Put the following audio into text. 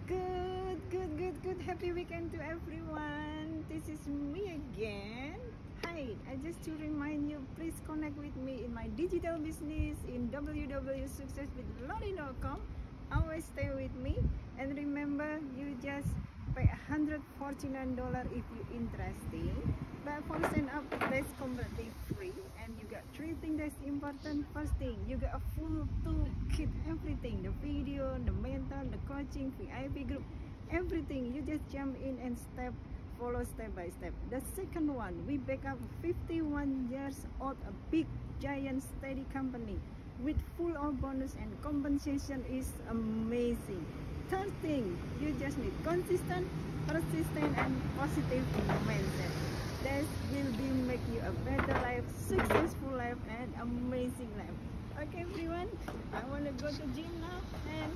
Good. Happy weekend to everyone. This is me again. Hi, I just to remind you, please connect with me in my digital business in www.successwithloni.com. Always stay with me, and remember, you just pay $149 if you're interested. But for sign up, that's completely free, and you got three things that's important. First thing, you got a full toolkit, everything: the video, the mentor, the coaching, VIP group, everything. You just jump in and follow step by step. The second one, we back up 51 years old, a big giant steady company with full of bonus and compensation is amazing. Third thing, you just need consistent, persistent, and positive mindset. That will be make you a better life, successful life, and amazing life. Okay everyone, I want to go to gym now and